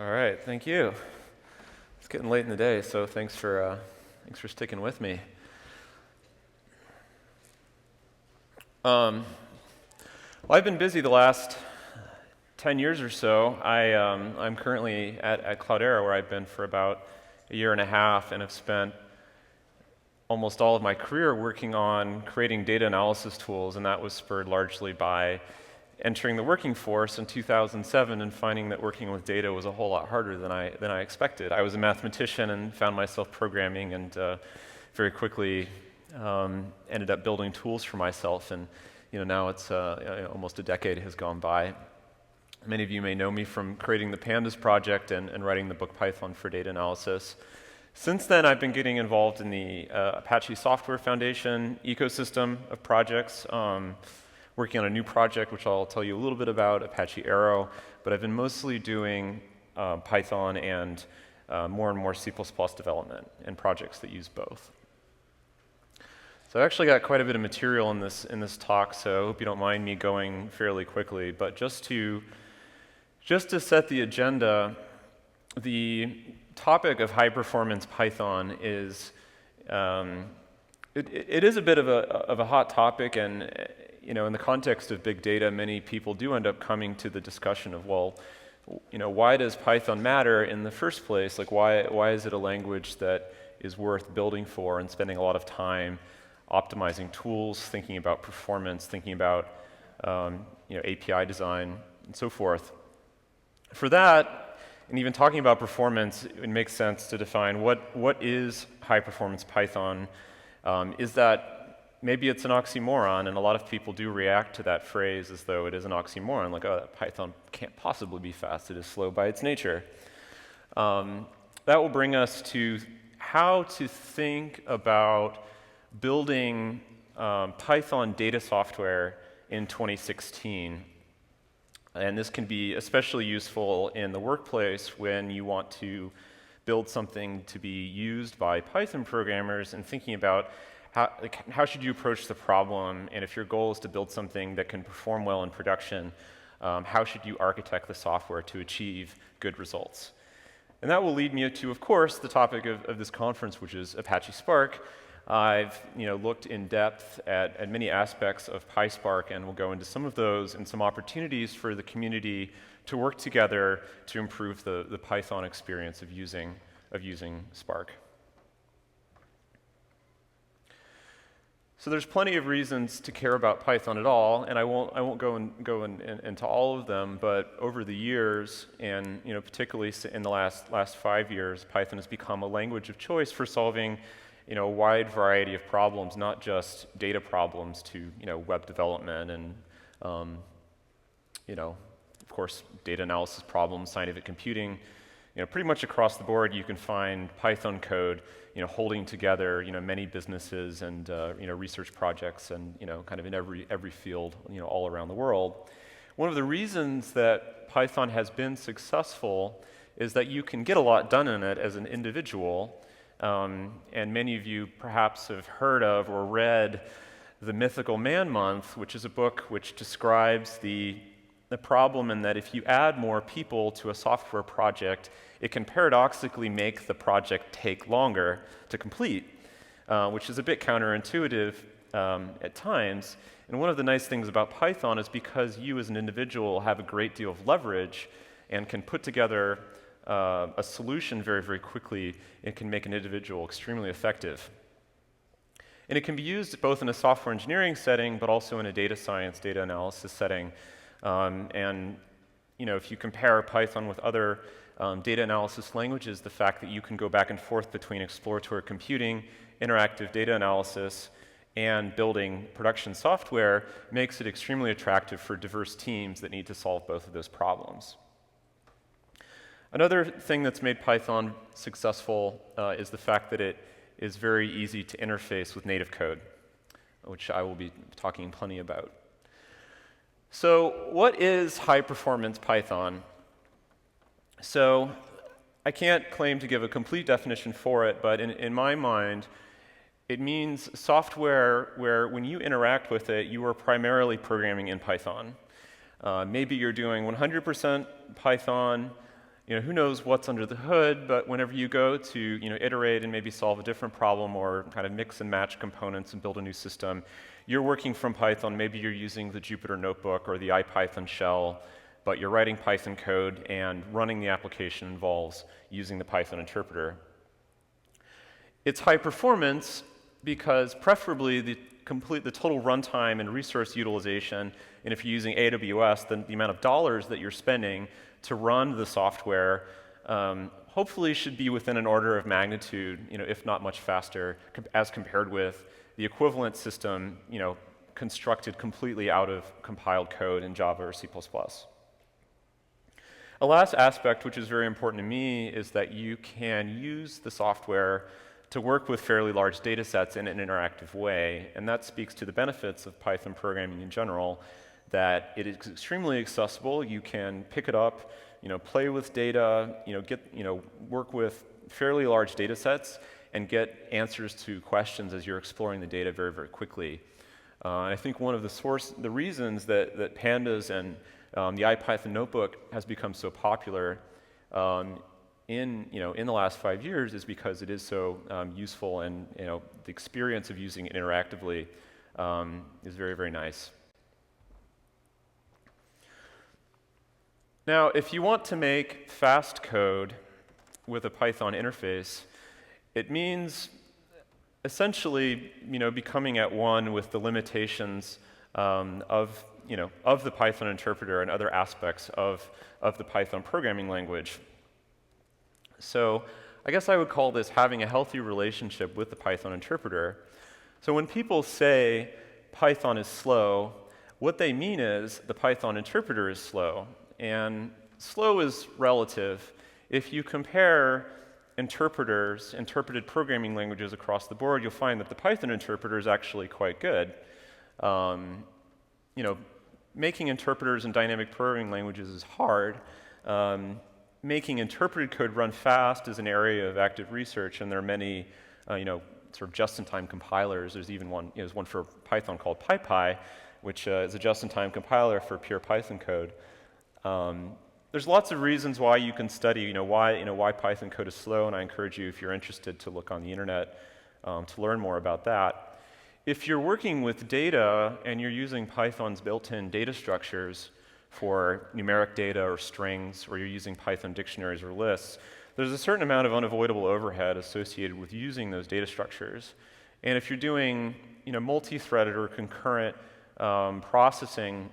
All right, thank you. It's getting late in the day, so thanks for sticking with me. Well, I've been busy the last 10 years or so. I'm currently at Cloudera, where I've been for about a year and a half, and have spent almost all of my career working on creating data analysis tools, and that was spurred largely by entering the working force in 2007 and finding that working with data was a whole lot harder than I expected. I was a mathematician and found myself programming, and very quickly ended up building tools for myself. And now it's almost a decade has gone by. Many of you may know me from creating the pandas project and writing the book Python for data analysis. Since then, I've been getting involved in the Apache Software Foundation ecosystem of projects. Working on a new project, which I'll tell you a little bit about, Apache Arrow, but I've been mostly doing Python and more and more C++ development and projects that use both. So I actually got quite a bit of material in this talk, so I hope you don't mind me going fairly quickly. But just to set the agenda, the topic of high-performance Python is it is a bit of a hot topic, and in the context of big data, many people do end up coming to the discussion of, well, why does Python matter in the first place? Like, why is it a language that is worth building for and spending a lot of time optimizing tools, thinking about performance, thinking about API design, and so forth? For that, and even talking about performance, it makes sense to define what is high-performance Python. Is that maybe it's an oxymoron, and a lot of people do react to that phrase as though it is an oxymoron, like, oh, Python can't possibly be fast, it is slow by its nature. That will bring us to how to think about building Python data software in 2016. And this can be especially useful in the workplace when you want to build something to be used by Python programmers, and thinking about how should you approach the problem, and if your goal is to build something that can perform well in production, how should you architect the software to achieve good results? And that will lead me to, of course, the topic of this conference, which is Apache Spark. I've looked in depth at many aspects of PySpark, and we'll go into some of those and some opportunities for the community to work together to improve the Python experience of using Spark. So there's plenty of reasons to care about Python at all, and I won't go into all of them. But over the years, and particularly in the last 5 years, Python has become a language of choice for solving a wide variety of problems, not just data problems to web development and of course data analysis problems, scientific computing. Pretty much across the board, you can find Python code holding together many businesses and research projects, and kind of in every field all around the world. One of the reasons that Python has been successful is that you can get a lot done in it as an individual. And many of you perhaps have heard of or read The Mythical Man Month, which is a book which describes the problem in that if you add more people to a software project, it can paradoxically make the project take longer to complete, which is a bit counterintuitive at times. And one of the nice things about Python is because you as an individual have a great deal of leverage and can put together a solution very, very quickly, it can make an individual extremely effective. And it can be used both in a software engineering setting, but also in a data science, data analysis setting. If you compare Python with other data analysis languages, the fact that you can go back and forth between exploratory computing, interactive data analysis, and building production software makes it extremely attractive for diverse teams that need to solve both of those problems. Another thing that's made Python successful is the fact that it is very easy to interface with native code, which I will be talking plenty about. So what is high-performance Python? So I can't claim to give a complete definition for it, but in my mind, it means software where when you interact with it, you are primarily programming in Python. Maybe you're doing 100% Python, who knows what's under the hood, but whenever you go to, iterate and maybe solve a different problem or kind of mix and match components and build a new system, you're working from Python. Maybe you're using the Jupyter Notebook or the IPython shell, but you're writing Python code and running the application involves using the Python interpreter. It's high performance because preferably the total runtime and resource utilization, and if you're using AWS, then the amount of dollars that you're spending to run the software hopefully should be within an order of magnitude, if not much faster, as compared with the equivalent system, constructed completely out of compiled code in Java or C++. A last aspect, which is very important to me, is that you can use the software to work with fairly large data sets in an interactive way, and that speaks to the benefits of Python programming in general, that it is extremely accessible. You can pick it up, play with data, work with fairly large data sets and get answers to questions as you're exploring the data very, very quickly. And I think one of the reasons that pandas and the IPython notebook has become so popular in the last 5 years is because it is so useful, and the experience of using it interactively is very, very nice. Now, if you want to make fast code with a Python interface, it means essentially, becoming at one with the limitations of the Python interpreter and other aspects of the Python programming language. So I guess I would call this having a healthy relationship with the Python interpreter. So when people say Python is slow, what they mean is the Python interpreter is slow. And slow is relative. If you compare interpreted programming languages across the board, you'll find that the Python interpreter is actually quite good. Making interpreters in dynamic programming languages is hard. Making interpreted code run fast is an area of active research, and there are many, sort of just-in-time compilers. There's even one, there's one for Python called PyPy, which is a just-in-time compiler for pure Python code. There's lots of reasons why you can study, why Python code is slow, and I encourage you, if you're interested, to look on the internet to learn more about that. If you're working with data and you're using Python's built-in data structures for numeric data or strings, or you're using Python dictionaries or lists, there's a certain amount of unavoidable overhead associated with using those data structures. And if you're doing, multi-threaded or concurrent processing,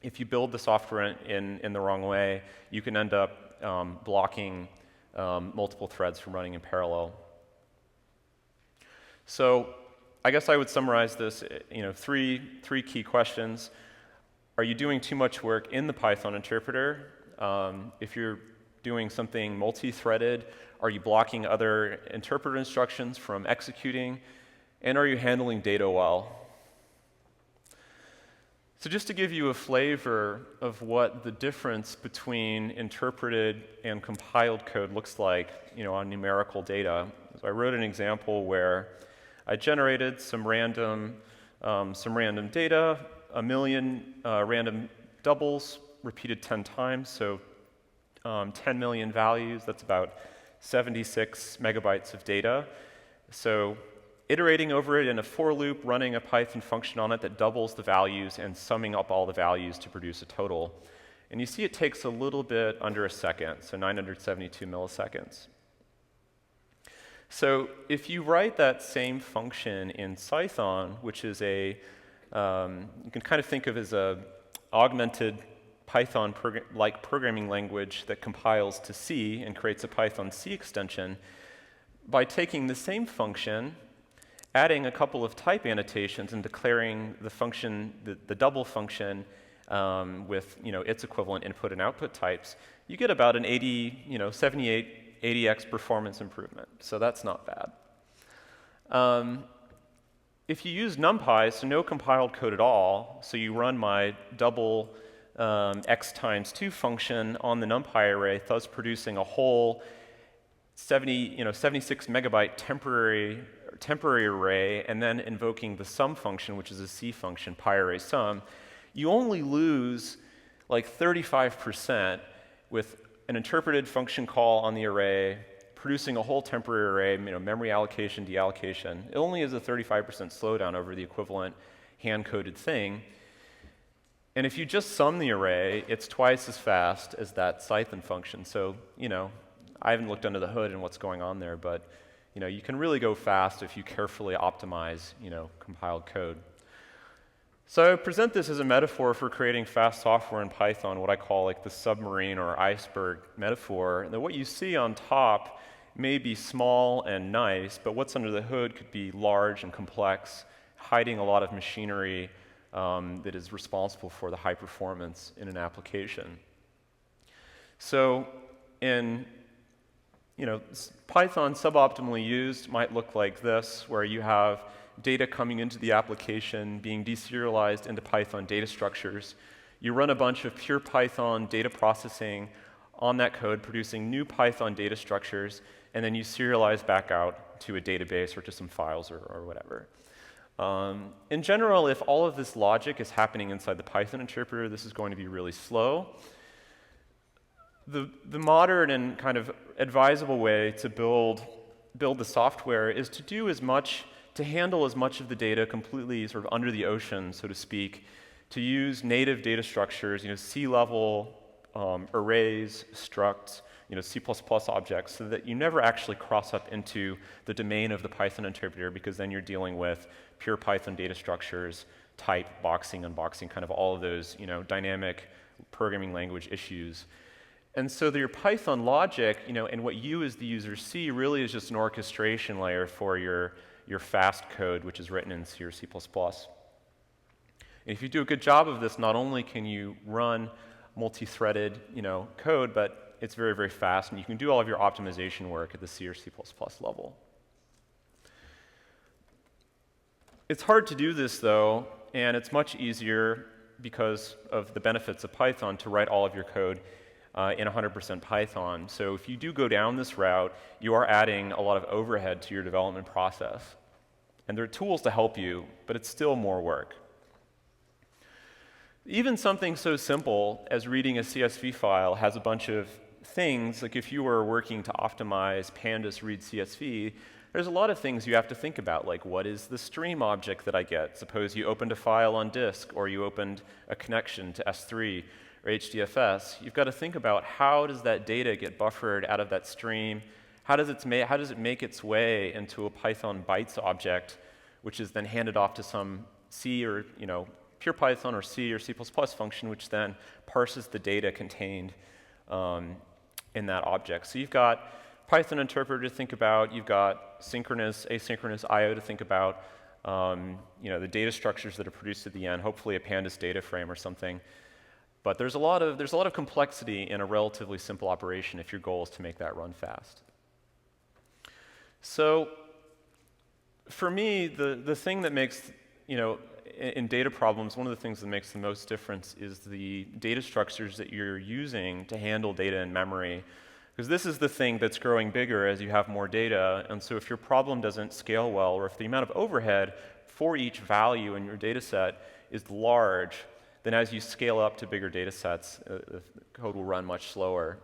if you build the software in the wrong way, you can end up blocking multiple threads from running in parallel. So I guess I would summarize this, three key questions. Are you doing too much work in the Python interpreter? If you're doing something multi-threaded, are you blocking other interpreter instructions from executing? And are you handling data well? So just to give you a flavor of what the difference between interpreted and compiled code looks like, on numerical data, so I wrote an example where I generated some random data, 1 million random doubles repeated 10 times, so 10 million values. That's about 76 megabytes of data. So iterating over it in a for loop, running a Python function on it that doubles the values and summing up all the values to produce a total. And you see it takes a little bit under a second, so 972 milliseconds. So if you write that same function in Python, which is you can kind of think of as a augmented Python-like programming language that compiles to C and creates a Python C extension, by taking the same function, adding a couple of type annotations and declaring the function, the double function with its equivalent input and output types, you get about an 78, 80x performance improvement. So that's not bad. If you use NumPy, so no compiled code at all, so you run my double x times 2 function on the NumPy array, thus producing a whole 76 megabyte temporary array, and then invoking the sum function, which is a C function, pyArraySum, you only lose like 35% with an interpreted function call on the array, producing a whole temporary array, memory allocation, deallocation. It only is a 35% slowdown over the equivalent hand-coded thing. And if you just sum the array, it's twice as fast as that Python function. So, I haven't looked under the hood and what's going on there, but you can really go fast if you carefully optimize, compiled code. So I present this as a metaphor for creating fast software in Python, what I call like the submarine or iceberg metaphor. And what you see on top may be small and nice, but what's under the hood could be large and complex, hiding a lot of machinery that is responsible for the high performance in an application. So in Python suboptimally used might look like this, where you have data coming into the application being deserialized into Python data structures. You run a bunch of pure Python data processing on that code, producing new Python data structures, and then you serialize back out to a database or to some files or whatever. In general, if all of this logic is happening inside the Python interpreter, this is going to be really slow. The modern and kind of advisable way to build the software is to handle as much of the data completely sort of under the ocean, so to speak, to use native data structures, C-level arrays, structs, C++ objects, so that you never actually cross up into the domain of the Python interpreter, because then you're dealing with pure Python data structures, type, boxing, unboxing, kind of all of those, dynamic programming language issues. And so your Python logic, and what you as the user see really is just an orchestration layer for your fast code, which is written in C or C++. And if you do a good job of this, not only can you run multi-threaded, code, but it's very, very fast, and you can do all of your optimization work at the C or C++ level. It's hard to do this, though, and it's much easier because of the benefits of Python to write all of your code in 100% Python. So if you do go down this route, you are adding a lot of overhead to your development process. And there are tools to help you, but it's still more work. Even something so simple as reading a CSV file has a bunch of things, like if you were working to optimize pandas read CSV, there's a lot of things you have to think about, like what is the stream object that I get? Suppose you opened a file on disk, or you opened a connection to S3 or HDFS. You've got to think about how does that data get buffered out of that stream? How does it make its way into a Python bytes object, which is then handed off to some C or pure Python or C or C++ function, which then parses the data contained in that object. So you've got Python interpreter to think about. You've got synchronous, asynchronous I/O to think about. The data structures that are produced at the end. Hopefully a pandas data frame or something. But there's a lot of complexity in a relatively simple operation if your goal is to make that run fast. So for me, the thing that makes, in data problems, one of the things that makes the most difference is the data structures that you're using to handle data in memory. Because this is the thing that's growing bigger as you have more data. And so if your problem doesn't scale well, or if the amount of overhead for each value in your data set is large, then as you scale up to bigger data sets, the code will run much slower.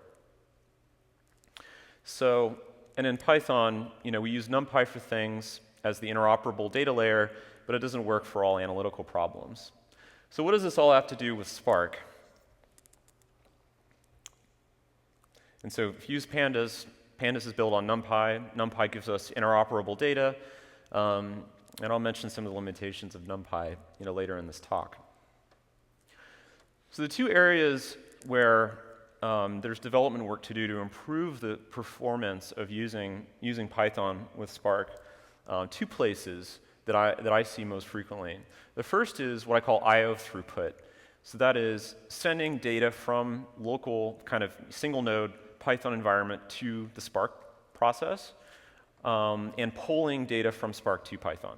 So, and in Python, we use NumPy for things as the interoperable data layer, but it doesn't work for all analytical problems. So what does this all have to do with Spark? And so if you use pandas, pandas is built on NumPy. NumPy gives us interoperable data, and I'll mention some of the limitations of NumPy later in this talk. So the two areas where there's development work to do to improve the performance of using Python with Spark, two places that I see most frequently. The first is what I call I/O throughput. So that is sending data from local kind of single node Python environment to the Spark process, and pulling data from Spark to Python.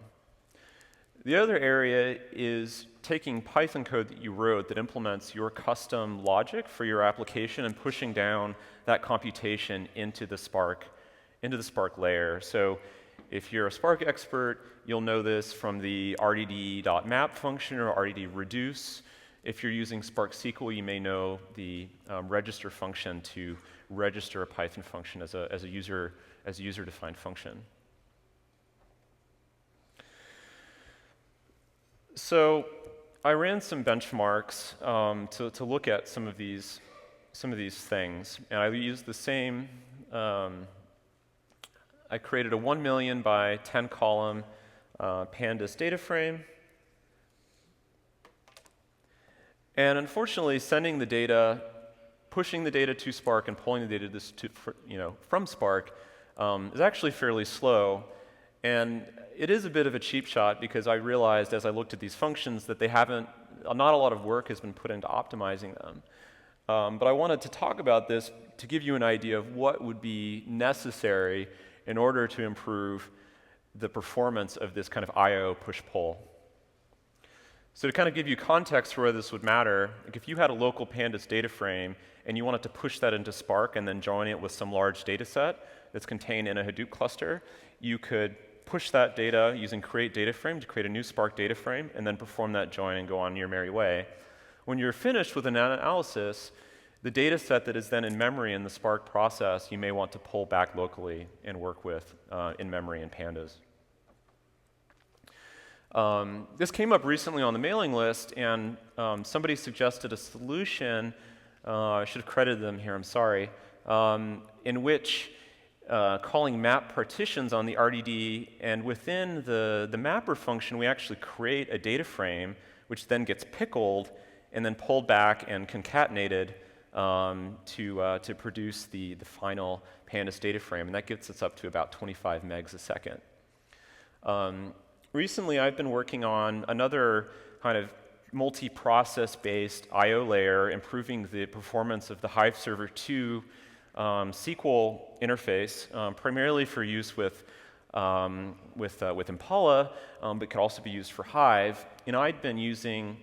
The other area is taking Python code that you wrote that implements your custom logic for your application and pushing down that computation into the Spark layer. So if you're a Spark expert, you'll know this from the rdd.map function or rdd reduce. If you're using Spark SQL, you may know the register function to register a Python function as a user-defined function. So I ran some benchmarks to look at some of these things, and I used the same. I created a 1 million by 10 column pandas data frame. And unfortunately, sending the data, pushing the data to Spark and pulling the data from Spark is actually fairly slow. And it is a bit of a cheap shot because I realized as I looked at these functions that not a lot of work has been put into optimizing them. But I wanted to talk about this to give you an idea of what would be necessary in order to improve the performance of this kind of I/O push-pull. So to kind of give you context for where this would matter, like if you had a local pandas data frame and you wanted to push that into Spark and then join it with some large data set that's contained in a Hadoop cluster, you could push that data using create data frame to create a new Spark data frame and then perform that join and go on your merry way. When you're finished with an analysis, the data set that is then in memory in the Spark process, you may want to pull back locally and work with in memory in pandas. This came up recently on the mailing list, and somebody suggested a solution, I should have credited them here, I'm sorry, in which calling map partitions on the RDD, and within the mapper function, we actually create a data frame, which then gets pickled and then pulled back and concatenated to produce the final pandas data frame, and that gets us up to about 25 megs a second. Recently, I've been working on another kind of multi-process-based I/O layer, improving the performance of the Hive Server 2 SQL interface, primarily for use with Impala, but could also be used for Hive. And I'd been using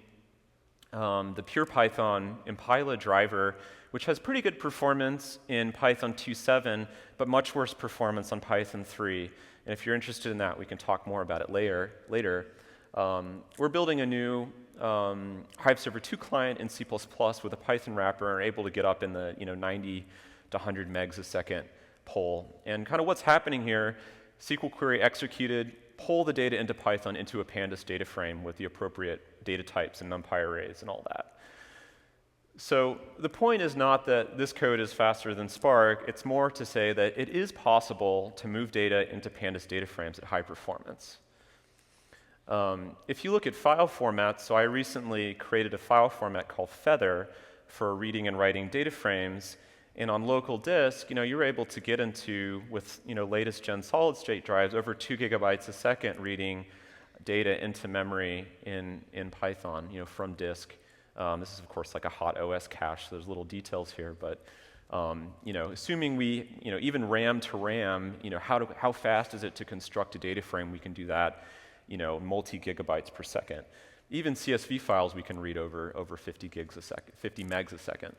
the pure Python Impala driver, which has pretty good performance in Python 2.7, but much worse performance on Python 3. And if you're interested in that, we can talk more about it later. We're building a new Hive Server 2 client in C++ with a Python wrapper and are able to get up in the 90 to 100 megs a second pull. And kind of what's happening here, SQL query executed, pull the data into Python into a pandas data frame with the appropriate data types and NumPy arrays and all that. So the point is not that this code is faster than Spark, it's more to say that it is possible to move data into pandas data frames at high performance. If you look at file formats, so I recently created a file format called Feather for reading and writing data frames, and on local disk, you're able to get into, with latest gen solid state drives, over 2 gigabytes a second reading data into memory in Python, from disk. This is, of course, like a hot OS cache, so there's little details here, but assuming we, even RAM to RAM, how fast is it to construct a data frame? We can do that, multi-gigabytes per second. Even CSV files we can read over 50 gigs a second, 50 megs a second.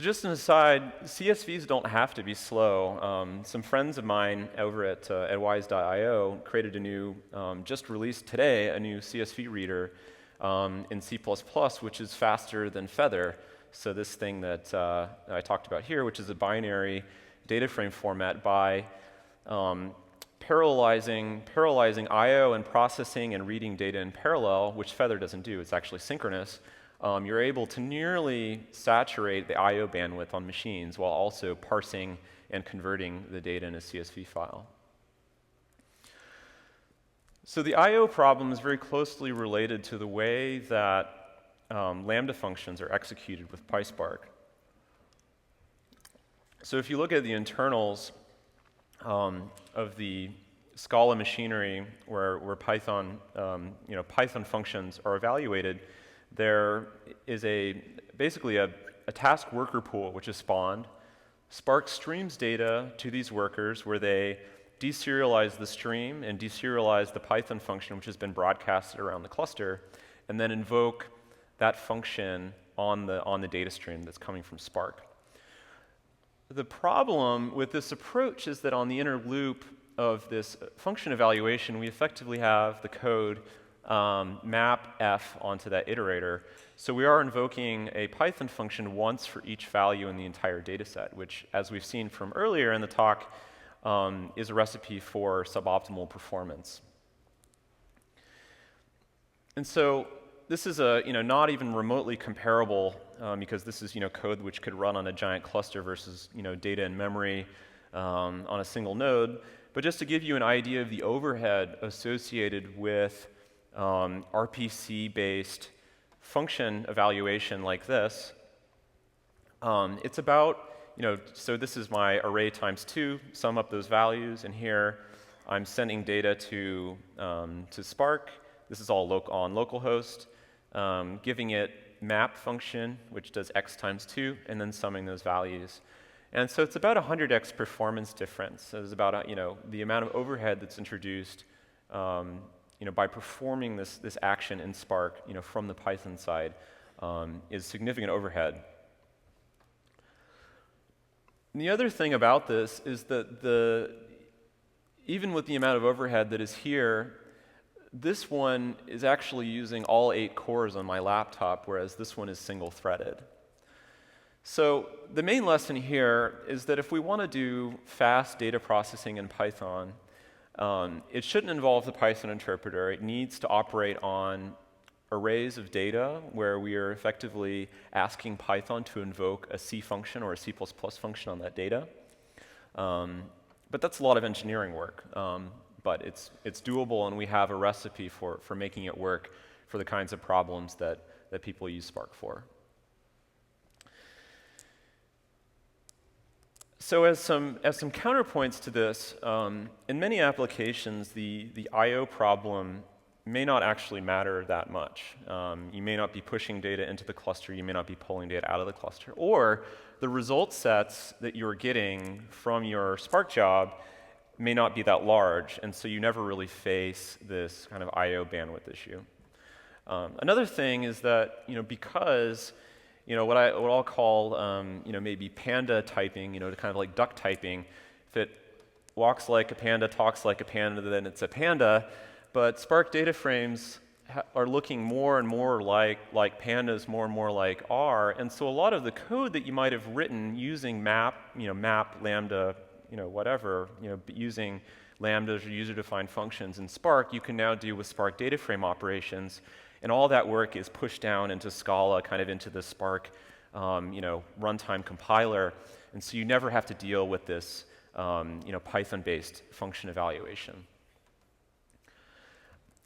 Just an aside, CSVs don't have to be slow. Some friends of mine over at wise.io created a new, just released today, a new CSV reader in C++, which is faster than Feather. So this thing that I talked about here, which is a binary data frame format, by parallelizing I/O and processing and reading data in parallel, which Feather doesn't do. It's actually synchronous. You're able to nearly saturate the I/O bandwidth on machines while also parsing and converting the data in a CSV file. So the I/O problem is very closely related to the way that Lambda functions are executed with PySpark. So if you look at the internals of the Scala machinery where Python, Python functions are evaluated, there is basically a task worker pool which is spawned. Spark streams data to these workers where they deserialize the stream and deserialize the Python function which has been broadcasted around the cluster, and then invoke that function on the data stream that's coming from Spark. The problem with this approach is that on the inner loop of this function evaluation, we effectively have the code map f onto that iterator. So we are invoking a Python function once for each value in the entire data set, which, as we've seen from earlier in the talk, is a recipe for suboptimal performance. And so this is not even remotely comparable because this is code which could run on a giant cluster versus data in memory on a single node. But just to give you an idea of the overhead associated with RPC-based function evaluation like this, it's about, so this is my array times 2, sum up those values, and here I'm sending data to Spark. This is all on localhost, giving it map function, which does x times 2, and then summing those values. And so it's about 100x performance difference. So it's about the amount of overhead that's introduced by performing this action in Spark from the Python side is significant overhead. And the other thing about this is that even with the amount of overhead that is here, this one is actually using all 8 cores on my laptop, whereas this one is single-threaded. So the main lesson here is that if we want to do fast data processing in Python, it shouldn't involve the Python interpreter. It needs to operate on arrays of data where we are effectively asking Python to invoke a C function or a C++ function on that data. But that's a lot of engineering work. But it's doable, and we have a recipe for making it work for the kinds of problems that people use Spark for. So as some counterpoints to this, in many applications, the I/O problem may not actually matter that much. You may not be pushing data into the cluster. You may not be pulling data out of the cluster. Or the result sets that you're getting from your Spark job may not be that large, and so you never really face this kind of I/O bandwidth issue. Another thing is that because what I'll call maybe panda typing, to kind of like duck typing, if it walks like a panda, talks like a panda, then it's a panda. But Spark data frames are looking more and more like pandas, more and more like R, and so a lot of the code that you might have written using map, lambda, whatever, using lambdas or user-defined functions in Spark, you can now do with Spark data frame operations, and all that work is pushed down into Scala, kind of into the Spark, runtime compiler, and so you never have to deal with this, Python-based function evaluation.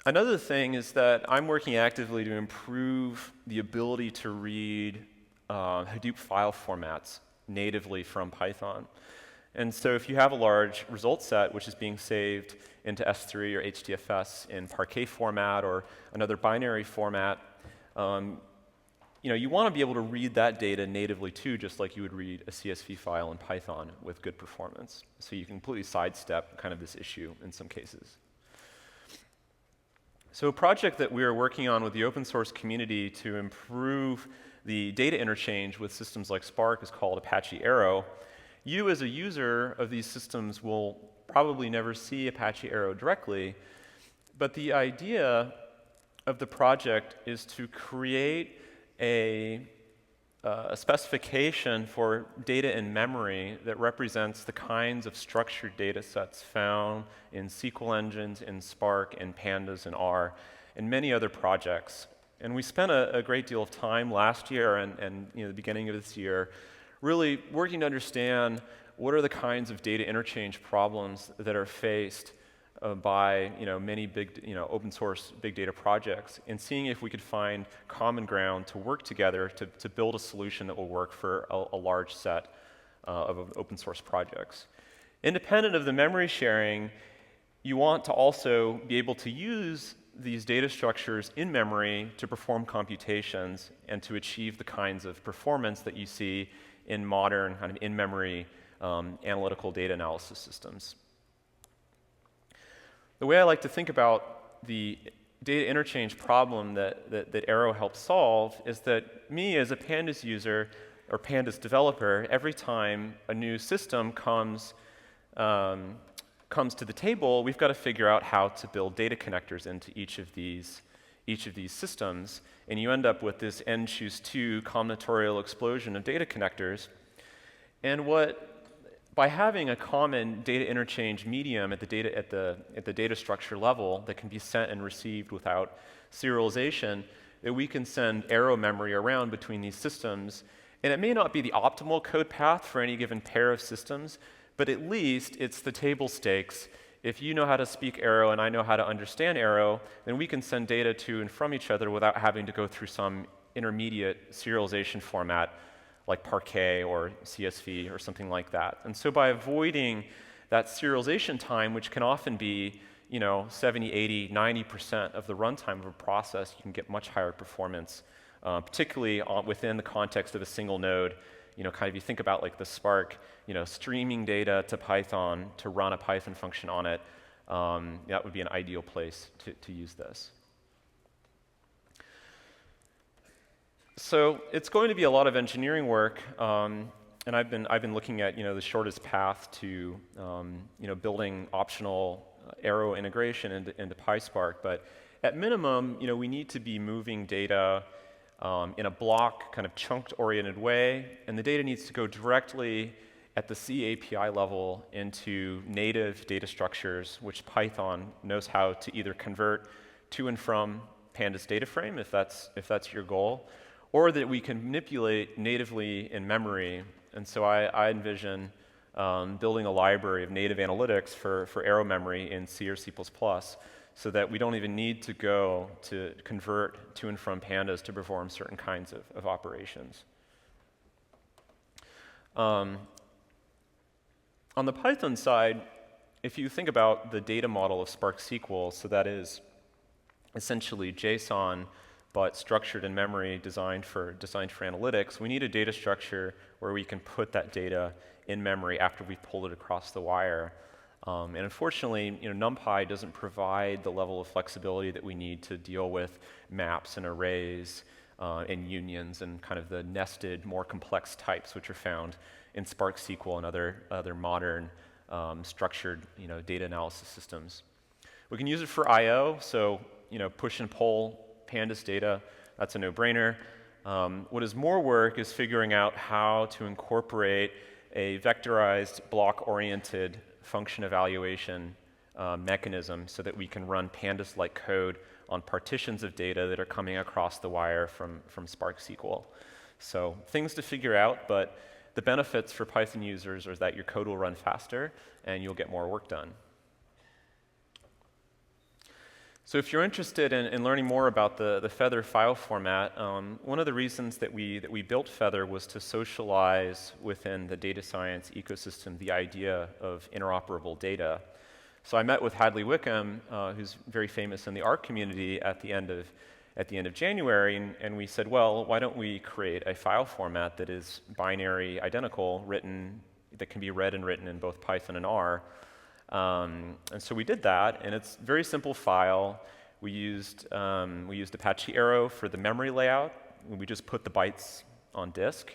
Another thing is that I'm working actively to improve the ability to read Hadoop file formats natively from Python. And so if you have a large result set which is being saved into S3 or HDFS in Parquet format or another binary format, you want to be able to read that data natively too, just like you would read a CSV file in Python with good performance. So you can completely sidestep kind of this issue in some cases. So a project that we are working on with the open source community to improve the data interchange with systems like Spark is called Apache Arrow. You as a user of these systems will probably never see Apache Arrow directly, but the idea of the project is to create a specification for data in memory that represents the kinds of structured data sets found in SQL engines, in Spark, in Pandas, in R, and many other projects. And we spent a great deal of time last year and the beginning of this year really working to understand what are the kinds of data interchange problems that are faced by many big open source big data projects, and seeing if we could find common ground to work together to build a solution that will work for a large set of open source projects. Independent of the memory sharing, you want to also be able to use these data structures in memory to perform computations and to achieve the kinds of performance that you see in modern kind of in-memory analytical data analysis systems. The way I like to think about the data interchange problem that Arrow helps solve is that me as a Pandas user or Pandas developer, every time a new system comes to the table, we've got to figure out how to build data connectors into each of these each of these systems, and you end up with this n-choose-2 combinatorial explosion of data connectors. And by having a common data interchange medium at the data structure level that can be sent and received without serialization, that we can send arrow memory around between these systems. And it may not be the optimal code path for any given pair of systems, but at least it's the table stakes. If you know how to speak Arrow and I know how to understand Arrow, then we can send data to and from each other without having to go through some intermediate serialization format like Parquet or CSV or something like that. And so by avoiding that serialization time, which can often be 70, 80, 90% of the runtime of a process, you can get much higher performance, particularly within the context of a single node. Kind of you think about like the Spark, streaming data to Python to run a Python function on it, that would be an ideal place to use this. So it's going to be a lot of engineering work, and I've been looking at the shortest path to building optional Arrow integration into PySpark. But at minimum, we need to be moving data in a block, kind of chunked-oriented way, and the data needs to go directly at the C API level into native data structures, which Python knows how to either convert to and from Pandas data frame, if that's your goal, or that we can manipulate natively in memory. And so I envision building a library of native analytics for Arrow memory in C or C++, so that we don't even need to go to convert to and from Pandas to perform certain kinds of operations. On the Python side, if you think about the data model of Spark SQL, so that is essentially JSON, but structured in memory, designed for analytics, we need a data structure where we can put that data in memory after we've pulled it across the wire. And unfortunately, NumPy doesn't provide the level of flexibility that we need to deal with maps and arrays and unions and kind of the nested, more complex types which are found in Spark SQL and other modern structured data analysis systems. We can use it for I/O, so push and pull Pandas data, that's a no-brainer. What is more work is figuring out how to incorporate a vectorized, block-oriented function evaluation mechanism so that we can run Pandas-like code on partitions of data that are coming across the wire from Spark SQL. So things to figure out, but the benefits for Python users are that your code will run faster and you'll get more work done. So if you're interested in learning more about the Feather file format, one of the reasons that we built Feather was to socialize within the data science ecosystem the idea of interoperable data. So I met with Hadley Wickham, who's very famous in the ARC community, at the end of January, and we said, well, why don't we create a file format that is binary identical, that can be read and written in both Python and R. And so we did that, and it's a very simple file. We used Apache Arrow for the memory layout. We just put the bytes on disk.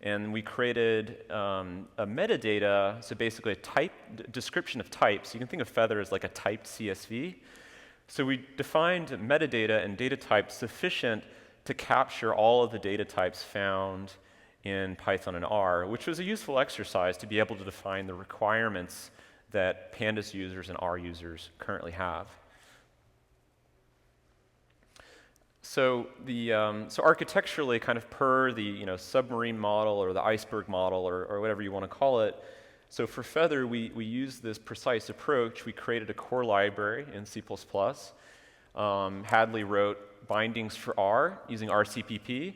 And we created a metadata, so basically a description of types. You can think of Feather as like a typed CSV. So we defined metadata and data types sufficient to capture all of the data types found in Python and R, which was a useful exercise to be able to define the requirements that Pandas users and R users currently have. So architecturally, kind of per the submarine model or the iceberg model or whatever you want to call it. So for Feather, we used this precise approach. We created a core library in C++. Hadley wrote bindings for R using RCPP.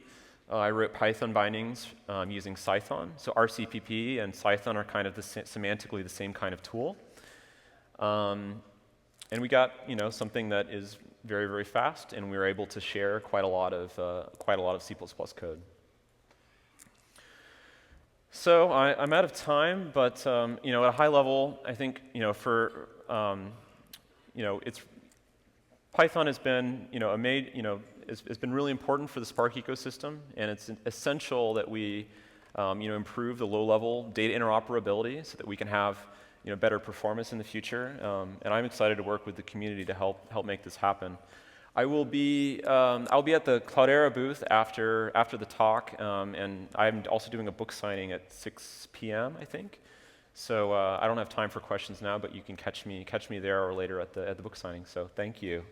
I wrote Python bindings using Cython. So RCPP and Cython are kind of semantically the same kind of tool. And we got something that is very, very fast, and we were able to share quite a lot of C++ code. So I'm out of time, but at a high level, I think Python has been has been really important for the Spark ecosystem, and it's essential that we improve the low-level data interoperability so that we can have better performance in the future. And I'm excited to work with the community to help make this happen. I'll be at the Cloudera booth after the talk, and I'm also doing a book signing at 6 p.m. I think. So I don't have time for questions now, but you can catch me there or later at the book signing. So thank you.